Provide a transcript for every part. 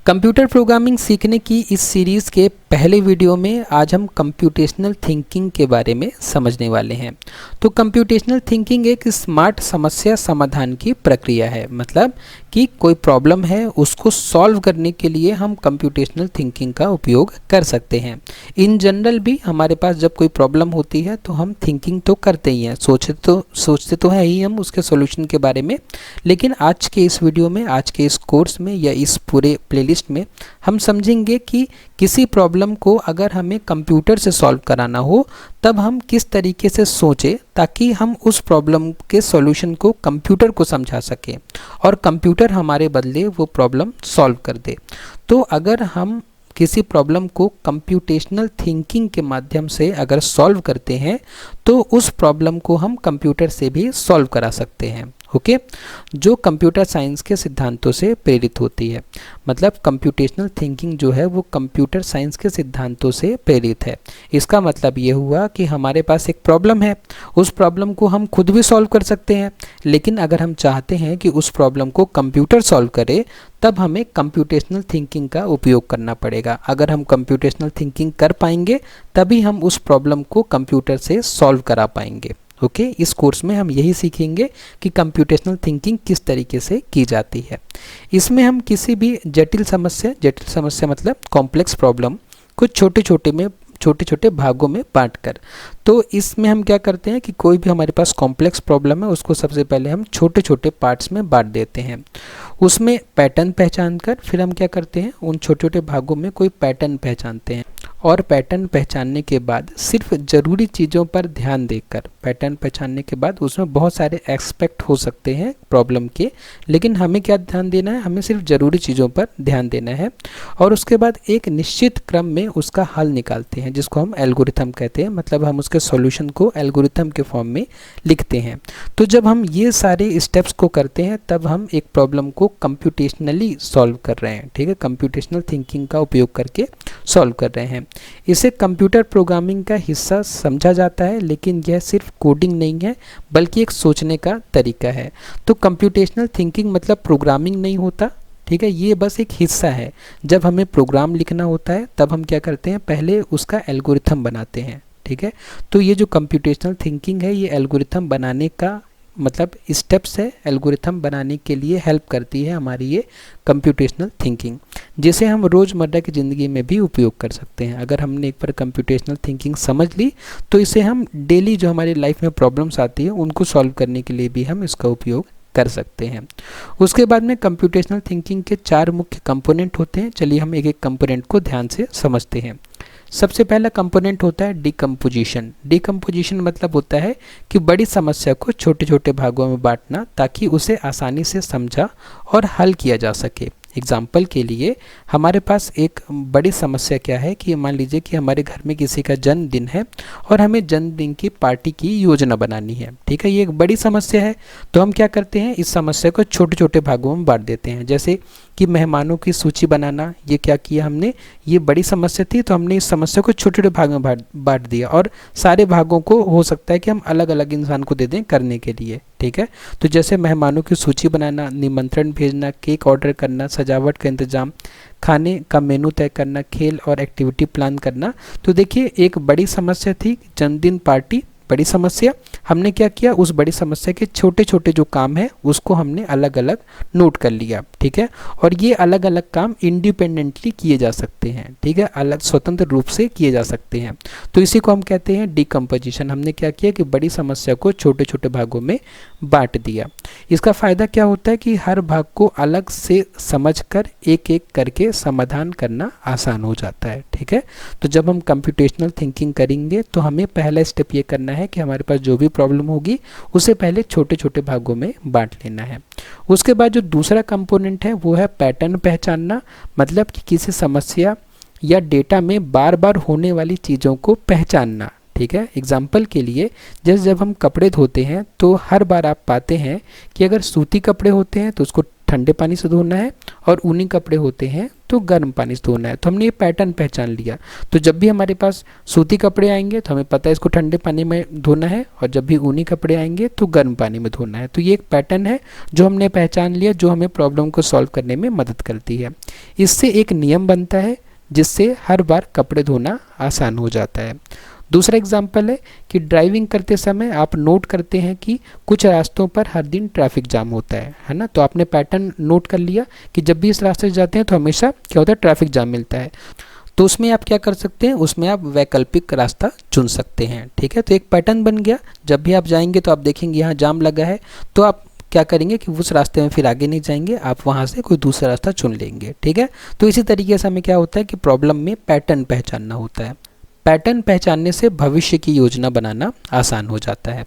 Computer programming सीखने की इस सीरीज़ के पहले वीडियो में आज हम कंप्यूटेशनल थिंकिंग के बारे में समझने वाले हैं। तो कंप्यूटेशनल थिंकिंग एक स्मार्ट समस्या समाधान की प्रक्रिया है। मतलब कि कोई प्रॉब्लम है उसको सॉल्व करने के लिए हम कंप्यूटेशनल थिंकिंग का उपयोग कर सकते हैं। इन जनरल भी हमारे पास जब कोई प्रॉब्लम होती है तो हम थिंकिंग तो करते ही हैं, सोचते तो है ही हम उसके सॉल्यूशन के बारे में। लेकिन आज के इस वीडियो में, आज के इस कोर्स में या इस पूरे प्लेलिस्ट में हम समझेंगे कि किसी प्रॉब्लम को अगर हमें कंप्यूटर से सॉल्व कराना हो तब हम किस तरीके से सोचें ताकि हम उस प्रॉब्लम के सॉल्यूशन को कंप्यूटर को समझा सकें और कंप्यूटर हमारे बदले वो प्रॉब्लम सॉल्व कर दे। तो अगर हम किसी प्रॉब्लम को कंप्यूटेशनल थिंकिंग के माध्यम से अगर सॉल्व करते हैं तो उस प्रॉब्लम को हम कंप्यूटर से भी सॉल्व करा सकते हैं। ओके, जो कंप्यूटर साइंस के सिद्धांतों से प्रेरित होती है। मतलब कंप्यूटेशनल थिंकिंग जो है वो कंप्यूटर साइंस के सिद्धांतों से प्रेरित है। इसका मतलब ये हुआ कि हमारे पास एक प्रॉब्लम है, उस प्रॉब्लम को हम खुद भी सॉल्व कर सकते हैं, लेकिन अगर हम चाहते हैं कि उस प्रॉब्लम को कंप्यूटर सॉल्व करे तब हमें कंप्यूटेशनल थिंकिंग का उपयोग करना पड़ेगा। अगर हम कंप्यूटेशनल थिंकिंग कर पाएंगे तभी हम उस प्रॉब्लम को कंप्यूटर से सॉल्व करा पाएंगे। ओके, इस कोर्स में हम यही सीखेंगे कि कंप्यूटेशनल थिंकिंग किस तरीके से की जाती है। इसमें हम किसी भी जटिल समस्या मतलब कॉम्प्लेक्स प्रॉब्लम को छोटे छोटे भागों में बांटकर, तो इसमें हम क्या करते हैं कि कोई भी हमारे पास कॉम्प्लेक्स प्रॉब्लम है उसको सबसे पहले हम छोटे छोटे पार्ट्स में बांट देते हैं। उसमें पैटर्न पहचान कर फिर हम क्या करते हैं, उन छोटे छोटे भागों में कोई पैटर्न पहचानते हैं और पैटर्न पहचानने के बाद सिर्फ ज़रूरी चीज़ों पर ध्यान देकर, पैटर्न पहचानने के बाद उसमें बहुत सारे एस्पेक्ट हो सकते हैं प्रॉब्लम के, लेकिन हमें क्या ध्यान देना है, हमें सिर्फ ज़रूरी चीज़ों पर ध्यान देना है और उसके बाद एक निश्चित क्रम में उसका हल निकालते हैं जिसको हम एल्गोरिथम कहते हैं। मतलब हम उसके सॉल्यूशन को एल्गोरिथम के फॉर्म में लिखते हैं। तो जब हम ये सारे स्टेप्स को करते हैं तब हम एक प्रॉब्लम को कंप्यूटेशनली सॉल्व कर रहे हैं। ठीक है, कंप्यूटेशनल थिंकिंग का उपयोग करके सॉल्व कर रहे हैं। इसे कंप्यूटर प्रोग्रामिंग का हिस्सा समझा जाता है, लेकिन यह सिर्फ कोडिंग नहीं है बल्कि एक सोचने का तरीका है। तो कंप्यूटेशनल थिंकिंग मतलब प्रोग्रामिंग नहीं होता, ठीक है, ये बस एक हिस्सा है। जब हमें प्रोग्राम लिखना होता है तब हम क्या करते हैं, पहले उसका एल्गोरिथम बनाते हैं। ठीक है, तो ये जो कंप्यूटेशनल थिंकिंग है ये एल्गोरिथम बनाने का मतलब स्टेप्स है, एल्गोरिथम बनाने के लिए हेल्प करती है हमारी ये कंप्यूटेशनल थिंकिंग, जिसे हम रोज़मर्रा की ज़िंदगी में भी उपयोग कर सकते हैं। अगर हमने एक बार कंप्यूटेशनल थिंकिंग समझ ली तो इसे हम डेली जो हमारी लाइफ में प्रॉब्लम्स आती है उनको सॉल्व करने के लिए भी हम इसका उपयोग कर सकते हैं। उसके बाद में कंप्यूटेशनल थिंकिंग के 4 मुख्य कंपोनेंट होते हैं। चलिए हम एक एक कंपोनेंट को ध्यान से समझते हैं। सबसे पहला कंपोनेंट होता है डिकम्पोजिशन। डिकम्पोजिशन मतलब होता है कि बड़ी समस्या को छोटे छोटे भागों में बांटना ताकि उसे आसानी से समझा और हल किया जा सके। एग्जाम्पल के लिए हमारे पास एक बड़ी समस्या क्या है कि मान लीजिए कि हमारे घर में किसी का जन्मदिन है और हमें जन्मदिन की पार्टी की योजना बनानी है। ठीक है, ये एक बड़ी समस्या है। तो हम क्या करते हैं, इस समस्या को छोटे छोटे भागों में बांट देते हैं। जैसे कि मेहमानों की सूची बनाना, ये क्या किया हमने, ये बड़ी समस्या थी तो हमने इस समस्या को छोटे छोटे भाग में बांट दिया और सारे भागों को हो सकता है कि हम अलग अलग इंसान को दे दें करने के लिए। ठीक है, तो जैसे मेहमानों की सूची बनाना, निमंत्रण भेजना, केक ऑर्डर करना, सजावट का इंतजाम, खाने का मेनू तय करना, खेल और एक्टिविटी प्लान करना। तो देखिए एक बड़ी समस्या थी जन्मदिन पार्टी, बड़ी समस्या। हमने क्या किया, उस बड़ी समस्या के छोटे छोटे जो काम है उसको हमने अलग अलग नोट कर लिया। ठीक है, और ये अलग अलग काम इंडिपेंडेंटली किए जा सकते हैं। ठीक है, अलग स्वतंत्र रूप से किए जा सकते हैं। तो इसी को हम कहते हैं डिकम्पोजिशन। हमने क्या किया कि बड़ी समस्या को छोटे छोटे भागों में बांट दिया। इसका फ़ायदा क्या होता है कि हर भाग को अलग से समझकर एक एक करके समाधान करना आसान हो जाता है। ठीक है, तो जब हम कंप्यूटेशनल थिंकिंग करेंगे तो हमें पहला स्टेप ये करना है कि हमारे पास जो भी प्रॉब्लम होगी उसे पहले छोटे छोटे भागों में बांट लेना है। उसके बाद जो दूसरा कंपोनेंट है वो है पैटर्न पहचानना। मतलब कि किसी समस्या या डेटा में बार बार होने वाली चीज़ों को पहचानना। ठीक है, एग्जाम्पल के लिए जैसे जब हम कपड़े धोते हैं तो हर बार आप पाते हैं कि अगर सूती कपड़े होते हैं तो उसको ठंडे पानी से धोना है और ऊनी कपड़े होते हैं तो गर्म पानी से धोना है। तो हमने ये पैटर्न पहचान लिया। तो जब भी हमारे पास सूती कपड़े आएंगे तो हमें पता है इसको ठंडे पानी में धोना है और जब भी ऊनी कपड़े आएंगे तो गर्म पानी में धोना है। तो ये एक पैटर्न है जो हमने पहचान लिया, जो हमें प्रॉब्लम को सॉल्व करने में मदद करती है। इससे एक नियम बनता है जिससे हर बार कपड़े धोना आसान हो जाता है। दूसरा एग्जाम्पल है कि ड्राइविंग करते समय आप नोट करते हैं कि कुछ रास्तों पर हर दिन ट्रैफिक जाम होता है ना। तो आपने पैटर्न नोट कर लिया कि जब भी इस रास्ते से जाते हैं तो हमेशा क्या होता है, ट्रैफिक जाम मिलता है। तो उसमें आप क्या कर सकते हैं, उसमें आप वैकल्पिक रास्ता चुन सकते हैं। ठीक है, तो एक पैटर्न बन गया। जब भी आप जाएंगे तो आप देखेंगे यहाँ जाम लगा है, तो आप क्या करेंगे कि उस रास्ते में फिर आगे नहीं जाएंगे, आप वहाँ से कोई दूसरा रास्ता चुन लेंगे। ठीक है, तो इसी तरीके से हमें क्या होता है कि प्रॉब्लम में पैटर्न पहचानना होता है। पैटर्न पहचानने से भविष्य की योजना बनाना आसान हो जाता है।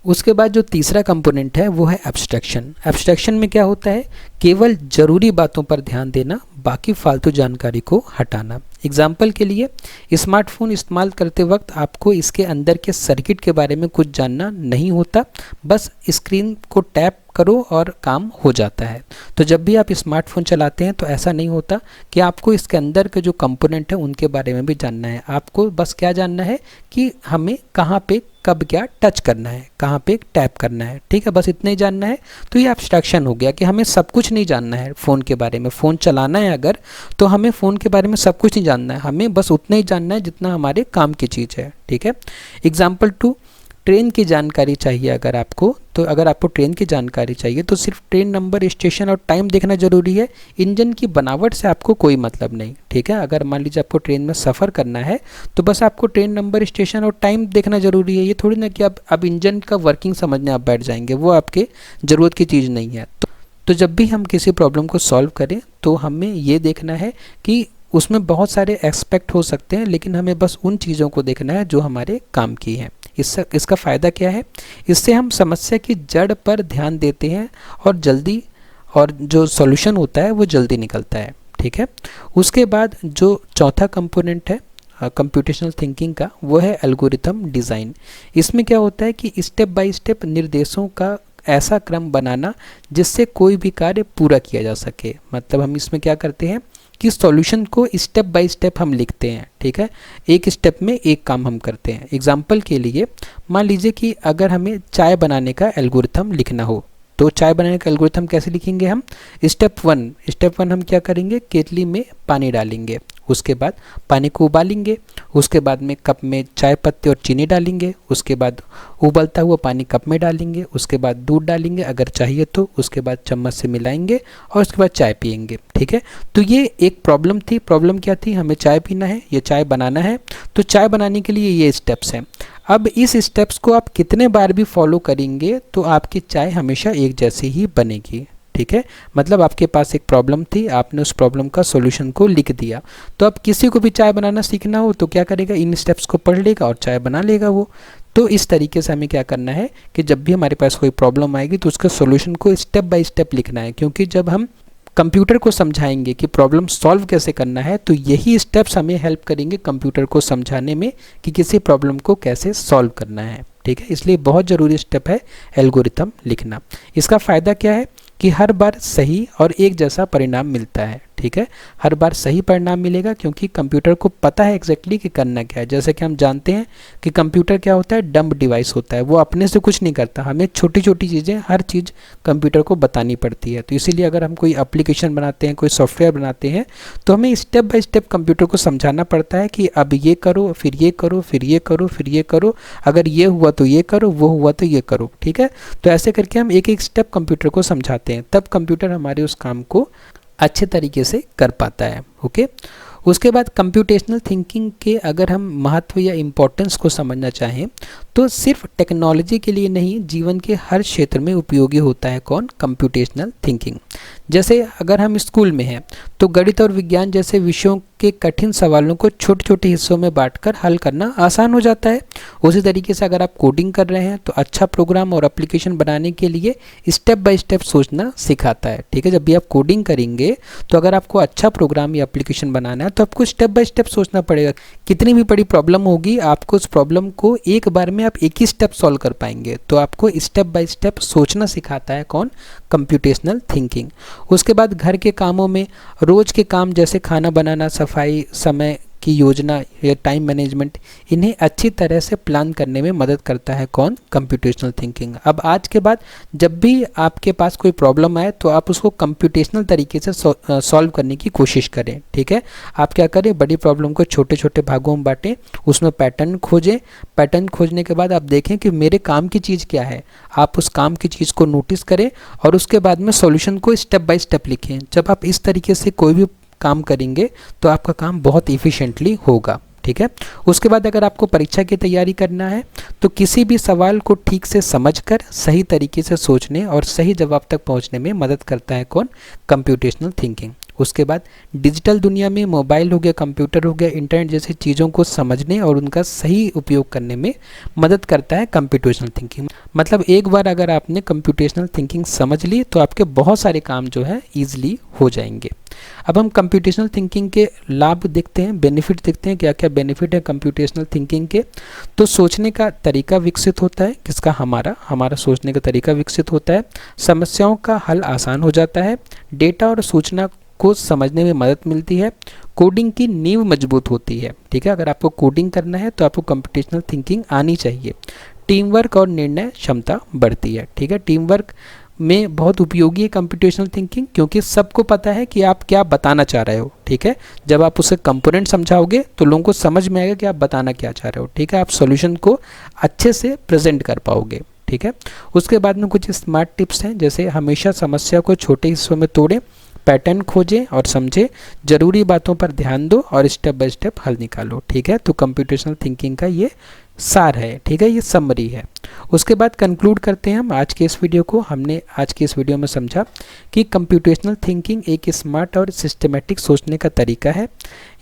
उसके बाद जो तीसरा कंपोनेंट है वो है एब्स्ट्रैक्शन। एब्स्ट्रैक्शन में क्या होता है, केवल ज़रूरी बातों पर ध्यान देना, बाकी फालतू जानकारी को हटाना। एग्जाम्पल के लिए, स्मार्टफोन इस्तेमाल करते वक्त आपको इसके अंदर के सर्किट के बारे में कुछ जानना नहीं होता, बस स्क्रीन को टैप करो और काम हो जाता है। तो जब भी आप स्मार्टफोन चलाते हैं तो ऐसा नहीं होता कि आपको इसके अंदर के जो कंपोनेंट है उनके बारे में भी जानना है। आपको बस क्या जानना है कि हमें कहाँ पे कब क्या टच करना है, कहाँ पे टैप करना है। ठीक है, बस इतना ही जानना है। तो ये एब्स्ट्रैक्शन हो गया कि हमें सब कुछ नहीं जानना है फ़ोन के बारे में। फ़ोन चलाना है अगर, तो हमें फ़ोन के बारे में सब कुछ नहीं जानना है, हमें बस उतना ही जानना है जितना हमारे काम की चीज़ है। ठीक है, एग्जाम्पल 2, ट्रेन की जानकारी चाहिए अगर आपको, तो अगर आपको ट्रेन की जानकारी चाहिए तो सिर्फ ट्रेन नंबर, स्टेशन और टाइम देखना ज़रूरी है। इंजन की बनावट से आपको कोई मतलब नहीं। ठीक है, अगर मान लीजिए आपको ट्रेन में सफ़र करना है तो बस आपको ट्रेन नंबर, स्टेशन और टाइम देखना ज़रूरी है। ये थोड़ी ना कि आप इंजन का वर्किंग समझने आप बैठ जाएंगे, वो आपके ज़रूरत की चीज़ नहीं है। तो जब भी हम किसी प्रॉब्लम को सॉल्व करें तो हमें ये देखना है कि उसमें बहुत सारे एस्पेक्ट हो सकते हैं, लेकिन हमें बस उन चीज़ों को देखना है जो हमारे काम की हैं। इसका फ़ायदा क्या है, इससे हम समस्या की जड़ पर ध्यान देते हैं और जो सॉल्यूशन होता है वो जल्दी निकलता है। ठीक है, उसके बाद जो चौथा कंपोनेंट है कंप्यूटेशनल थिंकिंग का, वो है एल्गोरिथम डिज़ाइन। इसमें क्या होता है कि स्टेप बाय स्टेप निर्देशों का ऐसा क्रम बनाना जिससे कोई भी कार्य पूरा किया जा सके। मतलब हम इसमें क्या करते हैं कि सॉल्यूशन को स्टेप बाय स्टेप हम लिखते हैं। ठीक है, एक स्टेप में एक काम हम करते हैं। एग्जाम्पल के लिए मान लीजिए कि अगर हमें चाय बनाने का एल्गोरिथम लिखना हो, तो चाय बनाने का एल्गोरिथम कैसे लिखेंगे हम, स्टेप वन हम क्या करेंगे, केतली में पानी डालेंगे, उसके बाद पानी को उबालेंगे, उसके बाद में कप में चाय पत्ती और चीनी डालेंगे, उसके बाद उबलता हुआ पानी कप में डालेंगे, उसके बाद दूध डालेंगे अगर चाहिए तो, उसके बाद चम्मच से मिलाएंगे और उसके बाद चाय पियेंगे। ठीक है, तो ये एक प्रॉब्लम थी। प्रॉब्लम क्या थी, हमें चाय पीना है, ये चाय बनाना है। तो चाय बनाने के लिए ये स्टेप्स हैं। अब इस स्टेप्स को आप कितने बार भी फॉलो करेंगे तो आपकी चाय हमेशा एक जैसी ही बनेगी। ठीक है, मतलब आपके पास एक प्रॉब्लम थी, आपने उस प्रॉब्लम का सॉल्यूशन को लिख दिया। तो अब किसी को भी चाय बनाना सीखना हो तो क्या करेगा, इन स्टेप्स को पढ़ लेगा और चाय बना लेगा वो। तो इस तरीके से हमें क्या करना है कि जब भी हमारे पास कोई प्रॉब्लम आएगी तो उसका सॉल्यूशन को स्टेप बाय स्टेप लिखना है, क्योंकि जब हम कंप्यूटर को समझाएंगे कि प्रॉब्लम सॉल्व कैसे करना है तो यही स्टेप्स हमें हेल्प करेंगे कंप्यूटर को समझाने में कि किसी प्रॉब्लम को कैसे सॉल्व करना है। ठीक है, इसलिए बहुत ज़रूरी स्टेप है एल्गोरिथम लिखना। इसका फ़ायदा क्या है कि हर बार सही और एक जैसा परिणाम मिलता है। ठीक है, हर बार सही परिणाम मिलेगा क्योंकि कंप्यूटर को पता है एग्जैक्टली कि करना क्या है। जैसे कि हम जानते हैं कि कंप्यूटर क्या होता है, डम्ब डिवाइस होता है, वो अपने से कुछ नहीं करता, हमें छोटी छोटी चीज़ें हर चीज़ कंप्यूटर को बतानी पड़ती है। तो इसीलिए अगर हम कोई एप्लीकेशन बनाते हैं, कोई सॉफ्टवेयर बनाते हैं, तो हमें स्टेप बाय स्टेप कंप्यूटर को समझाना पड़ता है कि अब ये करो, फिर ये करो, फिर ये करो, फिर ये करो, अगर ये हुआ तो ये करो, वो हुआ तो ये करो। ठीक है, तो ऐसे करके हम एक एक स्टेप कंप्यूटर को समझाते हैं, तब कंप्यूटर हमारे उस काम को अच्छे तरीके से कर पाता है। ओके, उसके बाद कंप्यूटेशनल थिंकिंग के अगर हम महत्व या इम्पोर्टेंस को समझना चाहें तो सिर्फ टेक्नोलॉजी के लिए नहीं, जीवन के हर क्षेत्र में उपयोगी होता है कौन, कंप्यूटेशनल थिंकिंग। जैसे अगर हम स्कूल में हैं तो गणित और विज्ञान जैसे विषयों के कठिन सवालों को छोटे छोटे हिस्सों में बांटकर हल करना आसान हो जाता है। उसी तरीके से अगर आप कोडिंग कर रहे हैं तो अच्छा प्रोग्राम और एप्लीकेशन बनाने के लिए स्टेप बाय स्टेप सोचना सिखाता है। ठीक है, जब भी आप कोडिंग करेंगे तो अगर आपको अच्छा प्रोग्राम या एप्लीकेशन बनाना है तो आपको स्टेप बाय स्टेप सोचना पड़ेगा। कितनी भी बड़ी प्रॉब्लम होगी, आपको उस प्रॉब्लम को एक बार में आप एक ही स्टेप सॉल्व कर पाएंगे। तो आपको स्टेप बाय स्टेप सोचना सिखाता है कौन, कंप्यूटेशनल थिंकिंग। उसके बाद घर के कामों में रोज के काम जैसे खाना बनाना, सफाई, समय आपकी योजना या टाइम मैनेजमेंट, इन्हें अच्छी तरह से प्लान करने में मदद करता है कौन? Computational thinking. अब आज के बाद जब भी आपके पास कोई प्रॉब्लम आए तो आप उसको कंप्यूटेशनल तरीके से सॉल्व करने की कोशिश करें। ठीक है, आप क्या करें, बड़ी प्रॉब्लम को छोटे छोटे भागों में बांटें, उसमें पैटर्न खोजें। पैटर्न खोजने के बाद आप देखें कि मेरे काम की चीज़ क्या है, आप उस काम की चीज़ को नोटिस करें और उसके बाद में सॉल्यूशन को स्टेप बाय स्टेप लिखें। जब आप इस तरीके से कोई भी काम करेंगे तो आपका काम बहुत इफ़िशिएंटली होगा। ठीक है, उसके बाद अगर आपको परीक्षा की तैयारी करना है तो किसी भी सवाल को ठीक से समझकर सही तरीके से सोचने और सही जवाब तक पहुंचने में मदद करता है कौन? Computational thinking. उसके बाद डिजिटल दुनिया में मोबाइल हो गया, कंप्यूटर हो गया, इंटरनेट जैसी चीज़ों को समझने और उनका सही उपयोग करने में मदद करता है कंप्यूटेशनल थिंकिंग। मतलब एक बार अगर आपने कंप्यूटेशनल थिंकिंग समझ ली तो आपके बहुत सारे काम जो है ईजिली हो जाएंगे। अब हम कंप्यूटेशनल थिंकिंग के लाभ देखते हैं, बेनिफिट देखते हैं, क्या क्या बेनिफिट है कंप्यूटेशनल थिंकिंग के। तो सोचने का तरीका विकसित होता है, किसका? हमारा सोचने का तरीका विकसित होता है। समस्याओं का हल आसान हो जाता है। डेटा और सूचना को समझने में मदद मिलती है। कोडिंग की नींव मजबूत होती है। ठीक है, अगर आपको कोडिंग करना है तो आपको कंप्यूटेशनल थिंकिंग आनी चाहिए। टीम वर्क और निर्णय क्षमता बढ़ती है। ठीक है, टीम वर्क में बहुत उपयोगी है कंप्यूटेशनल थिंकिंग, क्योंकि सबको पता है कि आप क्या बताना चाह रहे हो। ठीक है, जब आप उसे कंपोनेंट समझाओगे तो लोगों को समझ में आएगा कि आप बताना क्या चाह रहे हो। ठीक है, आप सॉल्यूशन को अच्छे से प्रेजेंट कर पाओगे। ठीक है, उसके बाद में कुछ स्मार्ट टिप्स हैं, जैसे हमेशा समस्या को छोटे हिस्सों में तोड़ें, पैटर्न खोजें और समझें, जरूरी बातों पर ध्यान दो और स्टेप बाय स्टेप हल निकालो। ठीक है, तो कंप्यूटेशनल थिंकिंग का ये सार है। ठीक है, ये समरी है। उसके बाद कंक्लूड करते हैं हम आज के इस वीडियो को। हमने आज के इस वीडियो में समझा कि कंप्यूटेशनल थिंकिंग एक स्मार्ट और सिस्टमेटिक सोचने का तरीका है।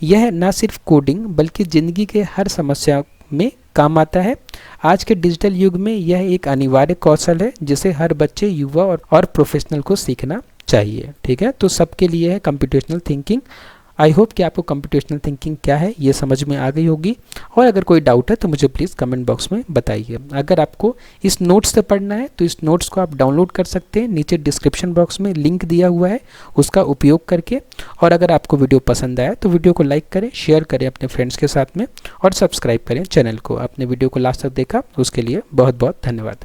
यह ना सिर्फ कोडिंग बल्कि ज़िंदगी के हर समस्या में काम आता है। आज के डिजिटल युग में यह एक अनिवार्य कौशल है जिसे हर बच्चे, युवा और प्रोफेशनल को सीखना चाहिए। ठीक है, तो सबके लिए है कंप्यूटेशनल थिंकिंग। आई होप कि आपको कंप्यूटेशनल थिंकिंग क्या है ये समझ में आ गई होगी, और अगर कोई डाउट है तो मुझे प्लीज़ कमेंट बॉक्स में बताइए। अगर आपको इस नोट्स से पढ़ना है तो इस नोट्स को आप डाउनलोड कर सकते हैं, नीचे डिस्क्रिप्शन बॉक्स में लिंक दिया हुआ है, उसका उपयोग करके। और अगर आपको वीडियो पसंद आया तो वीडियो को लाइक करें, शेयर करें अपने फ्रेंड्स के साथ में और सब्सक्राइब करें चैनल को। आपने वीडियो को लास्ट तक देखा उसके लिए बहुत बहुत धन्यवाद।